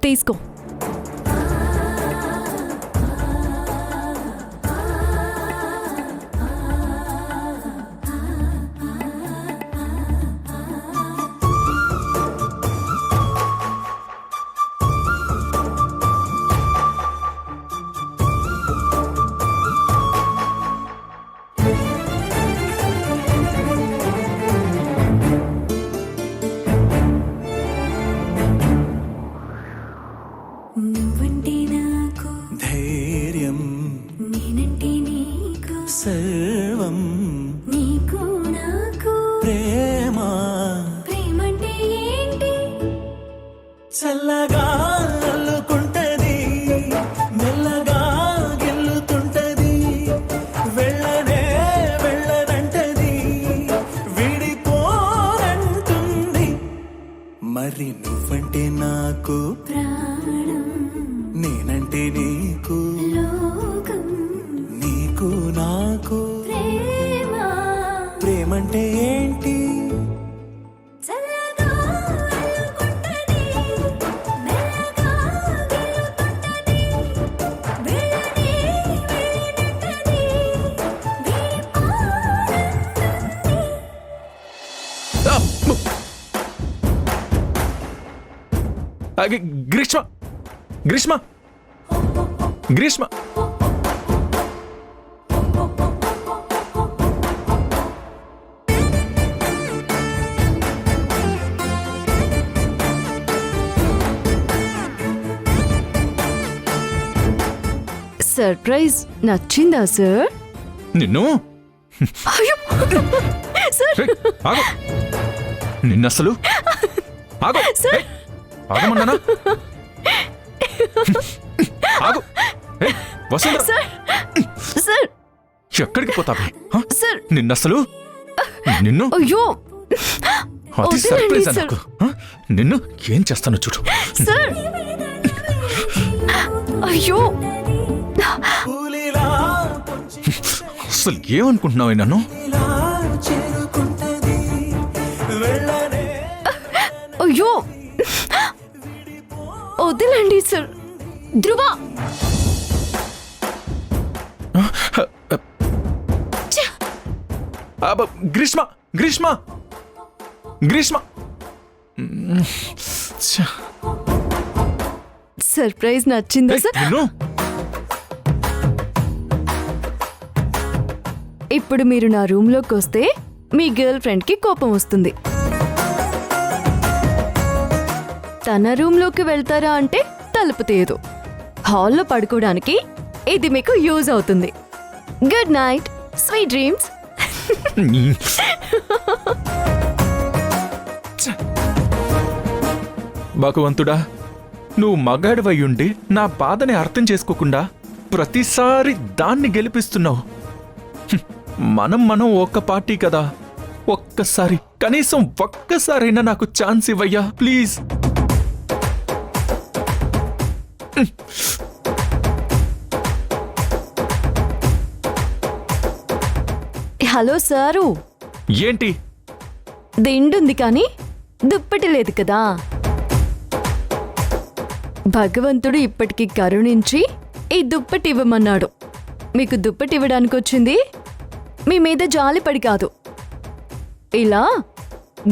తీసుకో. సర్వం నీకు నాకు ప్రేమ ప్రేమంటే ఏంటి చల్లగా అల్లుకుంటది మెల్లగా గెల్లుతుంటది వెళ్ళనే వెళ్ళనంటది విడిపోనంటుంది మరి నువ్వంటే నాకు ప్రాణం నేనంటే నీకు నీకు నాకు ప్రేమంటే ఏంటి గ్రీష్మ గ్రీష్మ గ్రీష్మ సర్ప్రైజ్ నచ్చిందా సార్? నిన్ను నిన్నసలు ఆగమన్నానా? ఆగు సార్ ఎక్కడికి పోతావే? సార్ నిన్నసలు నిన్ను అయ్యో అది సర్ప్రైజ్ అనుకో. నిన్ను ఏం చేస్తానో చూడు. సార్ అయ్యో అసలు ఏమనుకుంటున్నావు నన్ను? అయ్యో వదిలేండి సార్. ధ్రువ గ్రీష్మ గ్రీష్మ గ్రీష్మ సర్ప్రైజ్ నచ్చిందా సార్? ఇప్పుడు మీరు నా రూమ్ లోకి వస్తే మీ గర్ల్ ఫ్రెండ్ కి కోపం వస్తుంది. తన రూమ్ లోకి వెళ్తారా అంటే తలుపు తీయదు. హాల్లో పడుకోవడానికి ఇది మీకు యూజ్ అవుతుంది. Good night, sweet dreams. భగవంతుడా, నువ్వు మగాడివయ్యుండి నా బాధని అర్థం చేసుకోకుండా ప్రతిసారి దాన్ని గెలిపిస్తున్నావు. మనం ఒక్క పార్టీ కదా. ఒక్కసారి, కనీసం ఒక్కసారైనా నాకు ఛాన్స్ ఇవ్వయ్యా ప్లీజ్. Hello sir. ఏంటి? దిండుంది కానీ దుప్పటి లేదు కదా. భగవంతుడు ఇప్పటికి కరుణించి ఈ దుప్పటి ఇవ్వమన్నాడు. మీకు దుప్పటి ఇవ్వడానికి వచ్చింది మీ మీద జాలిపడి కాదు. ఇలా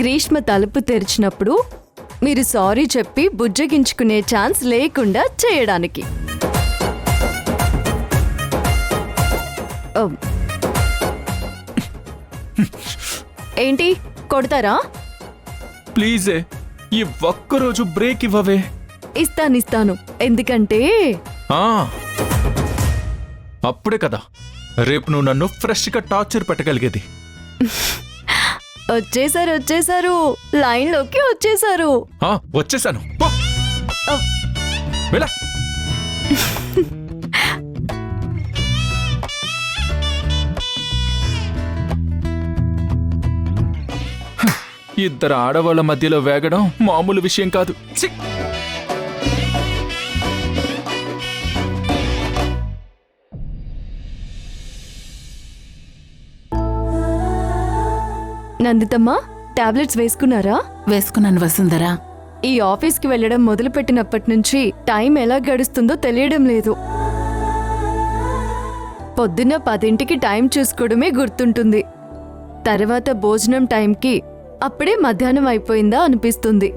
గ్రీష్మ తలుపు తెరిచినప్పుడు మీరు సారీ చెప్పి బుజ్జగించుకునే ఛాన్స్ లేకుండా చేయడానికి. ఏంటి కొడతారా? ప్లీజే, ఈ ఒక్కరోజు బ్రేక్ ఇవ్వవే. ఇస్తాను. ఎందుకంటే అప్పుడే కదా రేపు నువ్వు నన్ను ఫ్రెష్ గా టార్చర్ పెట్టగలిగేది. వచ్చేసారు లైన్ లోకి వచ్చేసారు. వచ్చేసాను. ఇద్దరు ఆడవాళ్ళ మధ్యలో వేగడం మామూలు విషయం కాదు. నందితమ్మ టాబ్లెట్స్ వేసుకున్నారా? వేసుకున్నాను వసుంధరా. ఈ ఆఫీస్కి వెళ్ళడం మొదలుపెట్టినప్పటి నుంచి టైం ఎలా గడుస్తుందో తెలియడం లేదు. పొద్దున్న 10ంటికి టైం చూసుకోవడమే గుర్తుంటుంది. తర్వాత భోజనం టైంకి అప్పుడే మధ్యాహ్నం అయిపోయిందా అనిపిస్తుంది.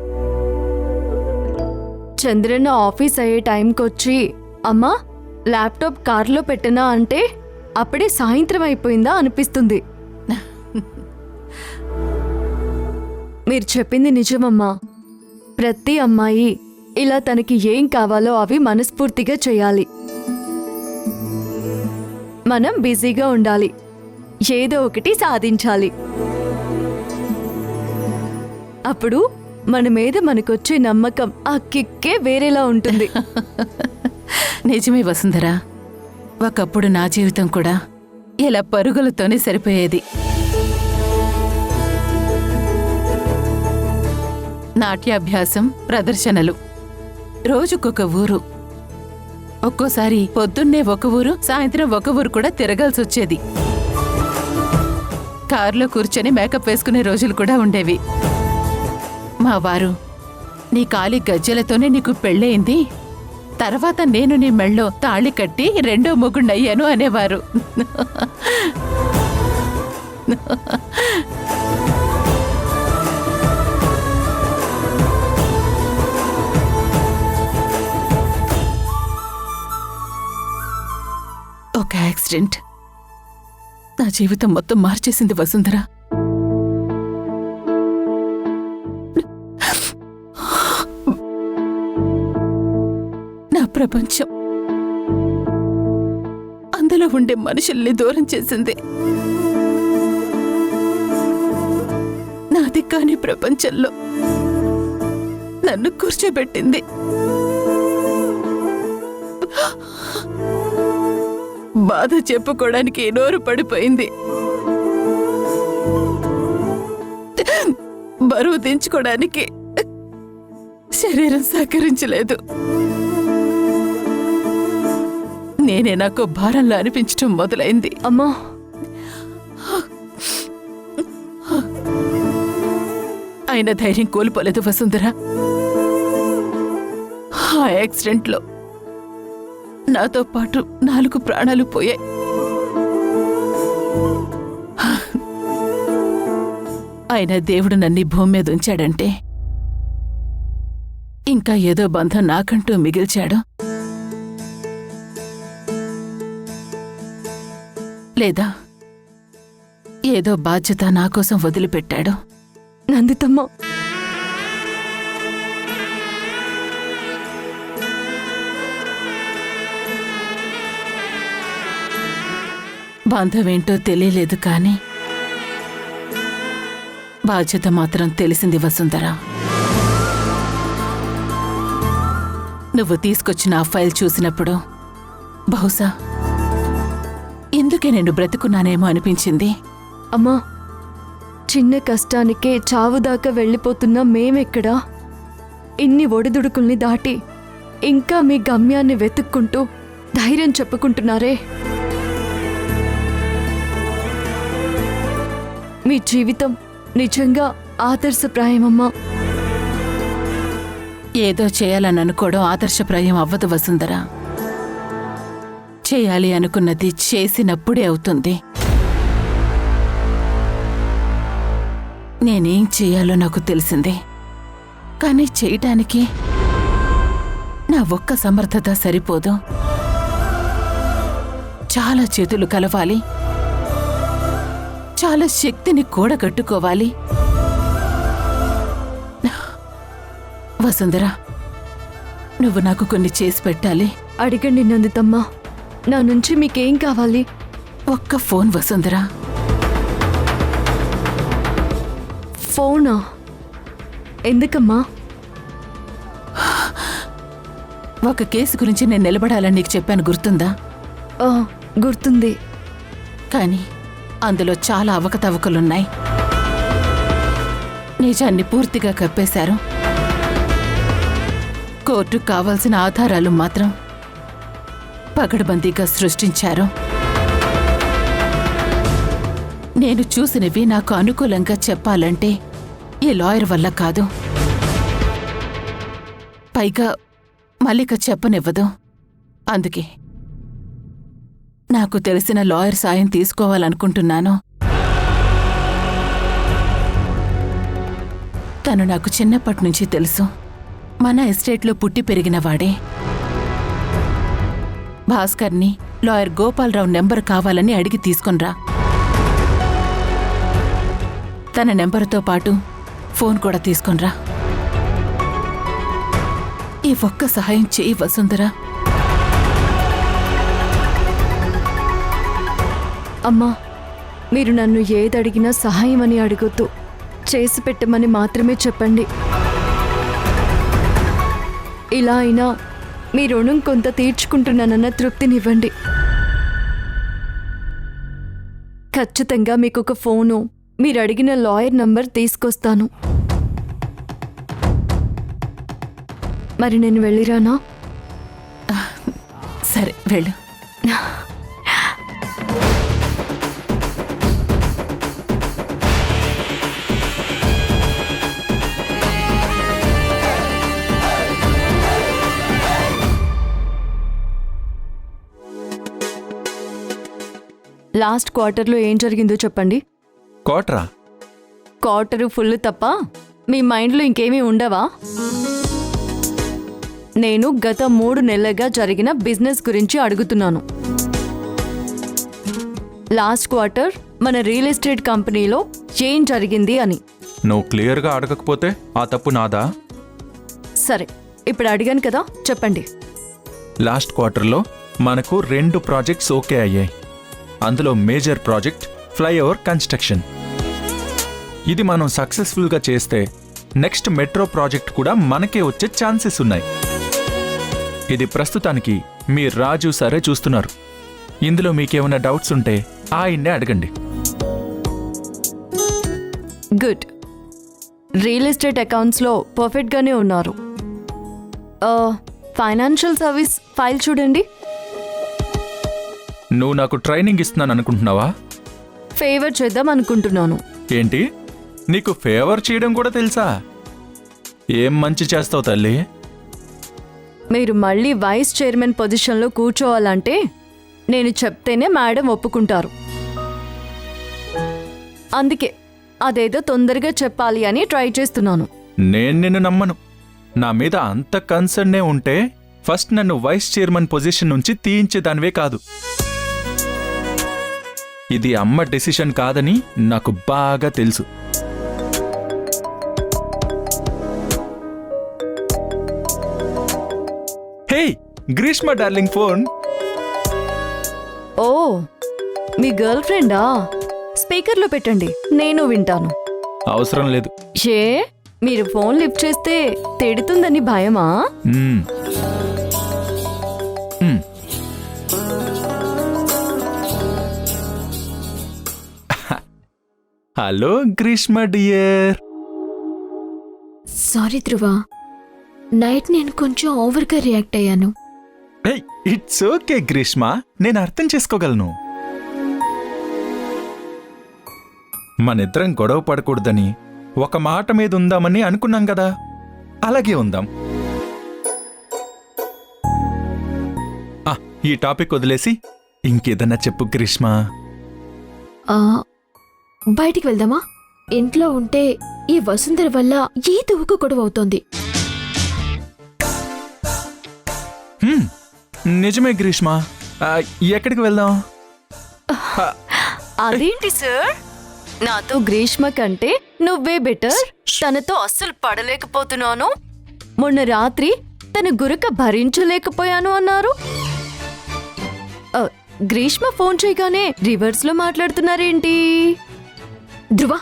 చంద్రన్న ఆఫీస్ అయ్యే టైంకొచ్చి అమ్మా ల్యాప్టాప్ కార్లో పెట్టనా అంటే అప్పుడే సాయంత్రం అయిపోయిందా అనిపిస్తుంది. మీరు చెప్పింది నిజమమ్మా. ప్రతి అమ్మాయి ఇలా తనకి ఏం కావాలో అవి మనస్ఫూర్తిగా చేయాలి. మనం బిజీగా ఉండాలి, ఏదో ఒకటి సాధించాలి. అప్పుడు మన మీద మనకొచ్చే నమ్మకం, ఆ కిక్కే వేరేలా ఉంటుంది. నిజమే వసుంధరా. ఒకప్పుడు నా జీవితం కూడా ఇలా పరుగులతోనే సరిపోయేది. నాట్యాభ్యాసం, ప్రదర్శనలు, రోజుకొక ఊరు. ఒక్కోసారి పొద్దున్నే ఒక ఊరు, సాయంత్రం ఒక ఊరు కూడా తిరగాల్సి వచ్చేది. కారులో కూర్చొని మేకప్ వేసుకునే రోజులు కూడా ఉండేవి. మా వారు, నీ కాలి గజ్జెలతోనే నీకు పెళ్ళయింది, తర్వాత నేను నీ మెళ్ళో తాళి కట్టి రెండో మొగుణ్ణయ్యాను అనేవారు. ఒక యాక్సిడెంట్ నా జీవితం మొత్తం మార్చేసింది వసుంధరా. నా ప్రపంచం, అందులో ఉండే మనుషుల్ని దూరం చేసింది. నాది కాని ప్రపంచంలో నన్ను కూర్చోబెట్టింది. బాధ చెప్పుకోవడానికి నోరు పడిపోయింది. బరువు దించుకోవడానికి శరీరం సహకరించలేదు. నేనే నాకు భారంలో అనిపించటం మొదలైంది. అమ్మా, ఆయన ధైర్యం కోల్పోలేదు వసుంధరా. ఆ యాక్సిడెంట్లో నాతో పాటు 4 ప్రాణాలు పోయాయి. ఆయన దేవుడు నన్ను భూమి మీద ఉంచాడంటే ఇంకా ఏదో బంధం నాకంటూ మిగిల్చాడు, లేదా ఏదో బాధ్యత నా కోసం వదిలిపెట్టాడు. నందితమ్మ, బంధమేంటో తెలియలేదు కానీ బాధ్యత మాత్రం తెలిసింది వసుంధరా. నువ్వు తీసుకొచ్చిన ఆ ఫైల్ చూసినప్పుడు బహుశా ఎందుకే నేను బ్రతుకున్నానేమో అనిపించింది. అమ్మా, చిన్న కష్టానికే చావుదాకా వెళ్ళిపోతున్న మేమెక్కడా ఇన్ని ఒడిదుడుకుల్ని దాటి ఇంకా మీ గమ్యాన్ని వెతుక్కుంటూ ధైర్యం చెప్పుకుంటున్నారే. మీ జీవితం నిజంగా ఆదర్శప్రాయమమ్మా. ఏదో చేయాలని అనుకోవడం ఆదర్శప్రాయం అవ్వదు వసుంధరా. చేయాలి అనుకున్నది చేసినప్పుడే అవుతుంది. నేనేం చేయాలో నాకు తెలిసింది, కానీ చేయటానికి నా ఒక్క సమర్థత సరిపోదు. చాలా చేతులు కలవాలి, చాలా శక్తిని కూడగట్టుకోవాలి. వసుంధరా, నువ్వు నాకు కొన్ని చేసి పెట్టాలి. అడిగండి నందితమ్మ, నా నుంచి మీకేం కావాలి? ఒక్క ఫోన్ వసుంధరా. ఫోనా? ఎందుకమ్మా? ఒక కేసు గురించి నేను నిలబడాలని నీకు చెప్పాను, గుర్తుందా? గుర్తుంది. కానీ అందులో చాలా అవకతవకలున్నాయి. నిజాన్ని పూర్తిగా కప్పేశారు. కోర్టుకు కావాల్సిన ఆధారాలు మాత్రం పగడబందీగా సృష్టించారు. నేను చూసినవి నాకు అనుకూలంగా చెప్పాలంటే ఈ లాయర్ వల్ల కాదు. పైగా మల్లిక చెప్పనివ్వదు. అందుకే నాకు తెలిసిన లాయర్ సాయం తీసుకోవాలనుకుంటున్నాను. తను నాకు చిన్నప్పటి నుంచి తెలుసు. మన ఎస్టేట్లో పుట్టి పెరిగినవాడే. భాస్కర్ని లాయర్ గోపాలరావు నెంబర్ కావాలని అడిగి తీసుకొనిరా. తన నెంబరుతో పాటు ఫోన్ కూడా తీసుకొనిరా. ఈ ఒక్క సహాయం చేయి వసుంధరా. అమ్మా, మీరు నన్ను ఏదడిగినా సహాయం అని అడగొద్దు, చేసి పెట్టమని మాత్రమే చెప్పండి. ఇలా అయినా మీ రుణం కొంత తీర్చుకుంటున్నానన్న తృప్తినివ్వండి. ఖచ్చితంగా మీకు ఒక ఫోను, మీరు అడిగిన లాయర్ నంబర్ తీసుకొస్తాను. మరి నేను వెళ్ళిరానా? సరే వెళ్ళు. లాస్ట్ క్వార్టర్లో ఏం జరిగిందో చెప్పండి. కోట్రా? క్వార్టరు ఫుల్ తప్ప మీ మైండ్లో ఇంకేమీ ఉండవా? నేను గత 3 నెలలుగా జరిగిన బిజినెస్ గురించి అడుగుతున్నాను. లాస్ట్ క్వార్టర్ మన రియల్ ఎస్టేట్ కంపెనీలో ఏం జరిగింది అని. నువ్వు క్లియర్గా అడగకపోతే ఆ తప్పు నాదా? సరే, ఇప్పుడు అడిగాను కదా, చెప్పండి. లాస్ట్ క్వార్టర్లో మనకు 2 ప్రాజెక్ట్స్ ఓకే అయ్యాయి. అందులో మేజర్ ప్రాజెక్ట్ ఫ్లైఓవర్ కన్స్ట్రక్షన్. ఇది మనం సక్సెస్ఫుల్గా చేస్తే నెక్స్ట్ మెట్రో ప్రాజెక్ట్ కూడా మనకే వచ్చే ఛాన్సెస్ ఉన్నాయి. ఇది ప్రస్తుతానికి మీ రాజు సరే చూస్తున్నారు. ఇందులో మీకేమైనా డౌట్స్ ఉంటే ఆయన్నే అడగండి. గుడ్. రియల్ ఎస్టేట్ అకౌంట్స్లో పర్ఫెక్ట్గానే ఉన్నారు. ఫైనాన్షియల్ సర్వీస్ ఫైల్ చూడండి. నువ్వు నాకు ట్రైనింగ్ ఇస్తున్నాను అనుకుంటున్నావా? ఫేవర్ చేద్దాం అనుకుంటున్నాను. ఏంటి, నీకు ఫేవర్ చేయడం కూడా తెలుసా? ఏం మంచి చేస్తావు తల్లి? మీరు మళ్ళీ వైస్ చైర్మన్ పొజిషన్లో కూర్చోవాలంటే నేను చెప్తేనే మేడం ఒప్పుకుంటారు. అందుకే అదేదో తొందరగా చెప్పాలి అని ట్రై చేస్తున్నాను. నేను నిన్ను నమ్మను. నా మీద అంత కన్సర్నే ఉంటే ఫస్ట్ నన్ను వైస్ చైర్మన్ పొజిషన్ నుంచి తీయించేదానివే కాదు. ఇది అమ్మ డెసిషన్ కాదని నాకు బాగా తెలుసు. హే గ్రీష్మ డార్లింగ్, ఫోన్. ఓ, మీ గర్ల్ ఫ్రెండా? స్పీకర్లో పెట్టండి, నేను వింటాను. అవసరం లేదు. ఏ, మీరు ఫోన్ లిఫ్ట్ చేస్తే తిడుతుందని భయమా? మ్మ్. మ్మ్. Hello Greeshma dear. సారీ ధ్రువ, నైట్ నేను కొంచెం ఓవర్గా రియాక్ట్ అయ్యాను. ఇట్స్ ఓకే గ్రీష్మ, నేను అర్థం చేసుకోగలను. మనిద్దరం గొడవ పడకూడదని ఒక మాట మీద ఉందామని అనుకున్నాం కదా, అలాగే ఉందాం. ఈ టాపిక్ వదిలేసి ఇంకేదన్నా చెప్పు గ్రీష్మ. బయటికి వెళ్దామా? ఇంట్లో ఉంటే ఈ వసుంధర వల్ల ఏదో ఒక గొడవ అవుతోంది. నిజమే గ్రీష్మ, ఎక్కడికి వెళ్దాం? అదేంటి సార్, నాతో గ్రీష్మ కంటే నువ్వే బెటర్. తనతో అస్సలు పడలేకపోతున్నాను, మొన్న రాత్రి తన గురక భరించలేకపోయాను అన్నారు. గ్రీష్మ ఫోన్ చేయగానే రివర్స్ లో మాట్లాడుతున్నారేంటి? ధ్రువ,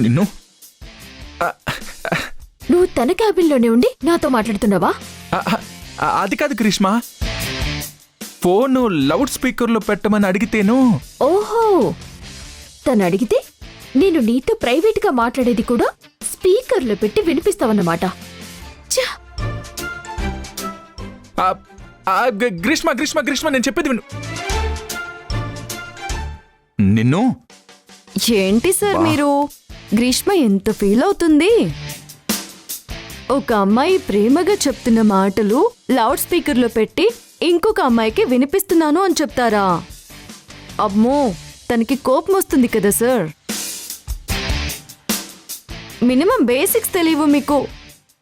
నిన్ను నువ్వు తన క్యాబిన్లోనే ఉండి నాతో మాట్లాడుతున్నావా? అది కాదు గ్రీష్మ, ఫోన్ లౌడ్ స్పీకర్లో పెట్టమని అడిగితేను. ఓహో, తను అడిగితే నేను నీతో ప్రైవేట్గా మాట్లాడేది కూడా స్పీకర్లో పెట్టి వినిపిస్తావన్నమాట. గ్రీష్మ గ్రీష్మ గ్రీష్మ, నేను చెప్పేది విను. నిన్ను ఏంటి సార్ మీరు? గ్రీష్మ ఎంత ఫీల్ అవుతుంది? ఒక అమ్మాయి ప్రేమగా చెప్తున్న మాటలు లౌడ్ స్పీకర్లో పెట్టి ఇంకొక అమ్మాయికి వినిపిస్తున్నాను అని చెప్తారా? అమ్మో, తనకి కోపం వస్తుంది కదా సార్. మినిమం బేసిక్స్ తెలియవు మీకు.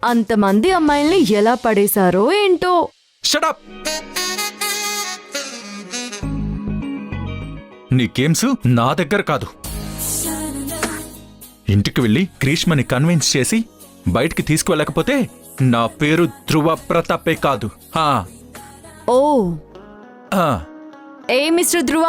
అంతమంది అమ్మాయిల్ని ఎలా పడేశారో ఏంటో. షటప్! నీ గేమ్స్ నా దగ్గర కాదు. ఇంటికి వెళ్ళి గ్రీష్మని కన్విన్స్ చేసి బయటికి తీసుకువెళ్ళకపోతే నా పేరు ధ్రువ ప్రతాపే కాదు. ఓ ఆ, ఏ మిస్టర్ ధ్రువ,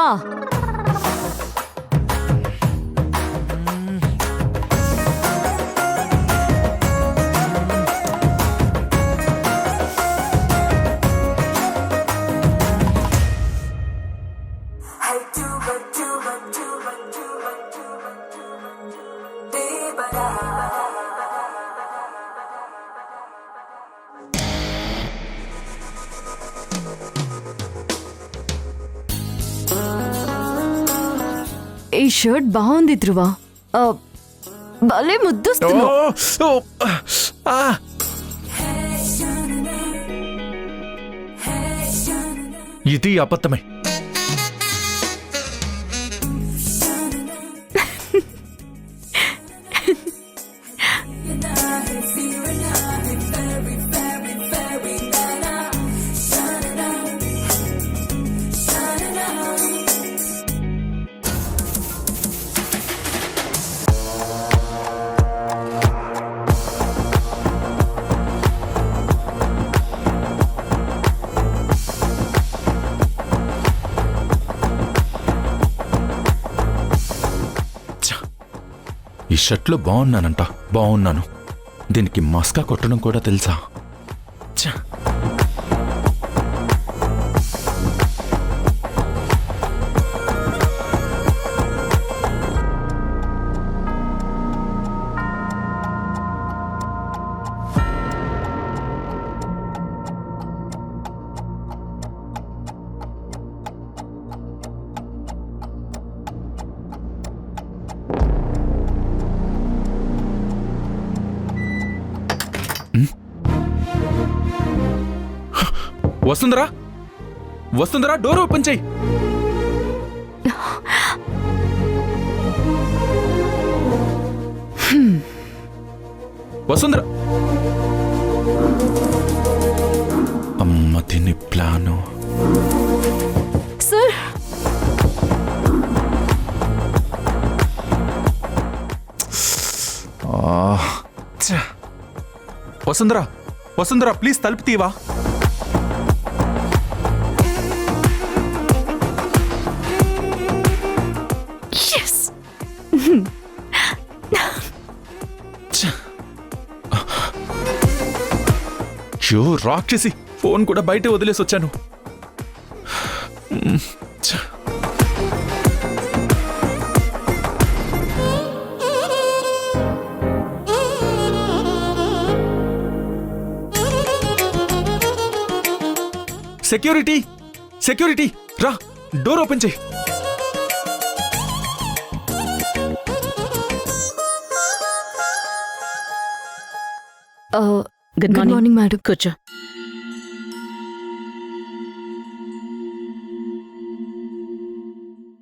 ఈ షర్ట్ బాగుంది ధ్రువ. భలే ఓ, ముద్దొస్తున్నావు. ఓ, ఆ. ఇది అబద్ధమే. ఈ షర్ట్లో బాగున్నానంట. బాగున్నాను. దీనికి మస్కా కొట్టడం కూడా తెలుసా? ఛ! వసుంధరా, వసుంధరా, డోర్ ఓపెన్ చెయ్యి. వసుంధరా. అమ్మ దీని plan. Sir, Vasundhara, Vasundhara, please తలుపు తీవా. షో రాక్షసి, ఫోన్ కూడా బయట వదిలేసి వచ్చాను. సెక్యూరిటీ, సెక్యూరిటీ, రా, డోర్ ఓపెన్ చేయి. Good morning madam. కూర్చో.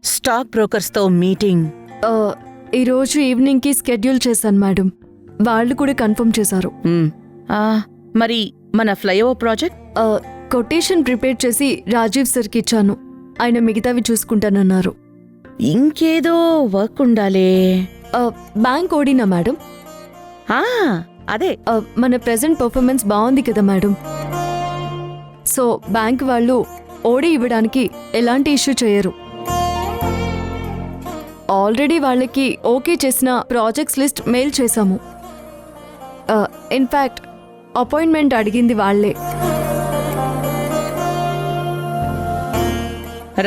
స్టాక్ బ్రోకర్స్తో మీటింగ్ ఈరోజు ఈవినింగ్కి స్కెడ్యూల్ చేశాను మేడం. వాళ్ళు కూడా కన్ఫర్మ్ చేశారు. మరి మన ఫ్లైఓవర్ ప్రాజెక్ట్ కొటేషన్ ప్రిపేర్ చేసి రాజీవ్ సార్కి ఇచ్చాను. ఆయన మిగతావి చూసుకుంటానన్నారు. ఇంకేదో వర్క్ ఉండాలే. బ్యాంక్ ఓడినా మేడం. అదే మన ప్రెజెంట్ పర్ఫార్మెన్స్ బాగుంది కదా మేడం. సో బ్యాంక్ వాళ్ళు ఓడి ఇవ్వడానికి ఎలాంటి ఇష్యూ చేయరు. ఆల్రెడీ వాళ్ళకి ఓకే చేసిన ప్రాజెక్ట్స్ లిస్ట్ మెయిల్ చేశాము. ఇన్ఫ్యాక్ట్ అపాయింట్మెంట్ అడిగింది వాళ్లే.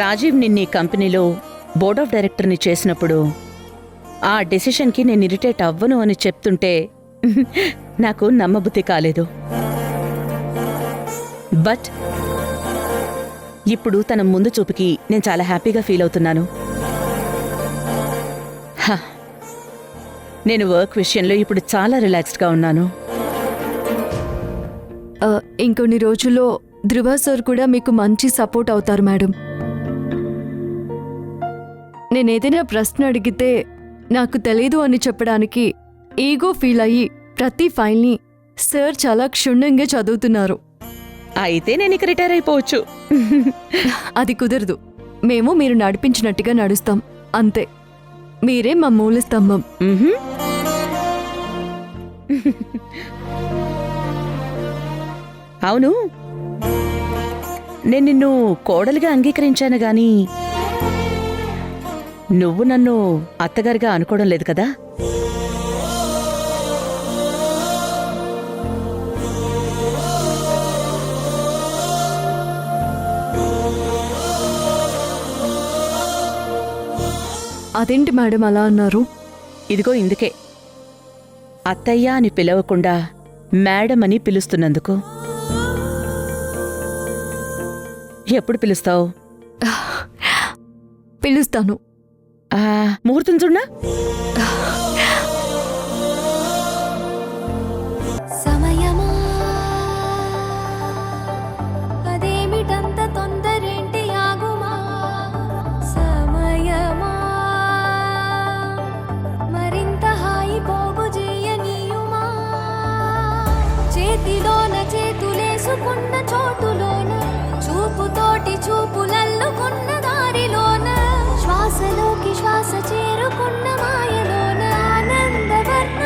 రాజీవ్ నిన్ని కంపెనీలో బోర్డ్ ఆఫ్ డైరెక్టర్ని చేసినప్పుడు ఆ డెసిషన్కి నేను ఇరిటేట్ అవ్వను అని చెప్తుంటే నాకు నమ్మబుద్ధి కాలేదు. బట్ ఇప్పుడు తన ముందు చూపుకి నేను చాలా హ్యాపీగా ఫీల్ అవుతున్నాను. నేను వర్క్ విషయంలో ఇప్పుడు చాలా రిలాక్స్డ్గా ఉన్నాను. ఇంకొన్ని రోజుల్లో ధృవ సార్ కూడా మీకు మంచి సపోర్ట్ అవుతారు మేడం. నేనేదైనా ప్రశ్న అడిగితే నాకు తెలీదు అని చెప్పడానికి ఈగో ఫీల్ అయ్యి ప్రతి ఫైల్ని సార్ చాలా క్షుణ్ణంగా చదువుతున్నారు. అయితే నేను ఇక రిటైర్ అయిపోవచ్చు. అది కుదరదు. మేము మీరు నడిపించినట్టుగా నడుస్తాం అంతే. మీరే మా మూల స్తంభం. మ్హూ. అవును, నేను నిన్ను కోడలిగా అంగీకరించాను గాని నువ్వు నన్ను అత్తగారిగా అనుకోవడం లేదు కదా? అదేంటి మేడం అలా అన్నారు? ఇదిగో ఇందుకే అత్తయ్య అని పిలవకుండా మేడం అని పిలుస్తున్నందుకు. ఎప్పుడు పిలుస్తావు? పిలుస్తాను. ముహూర్తం చూడనా? సమయమా అదేమిటంత తొందరేంటి ఆగుమా సమయమా మరింత హాయి పోగు చేయనీయుమా చేతిలోన చేతులేసుకున్న చోటులోన చూపుతోటి చూపులల్లుకున్న దారిలోన శ్వాసలోకి శ్వాస చేరుకున్న మాయలోన ఆనందవర్ణ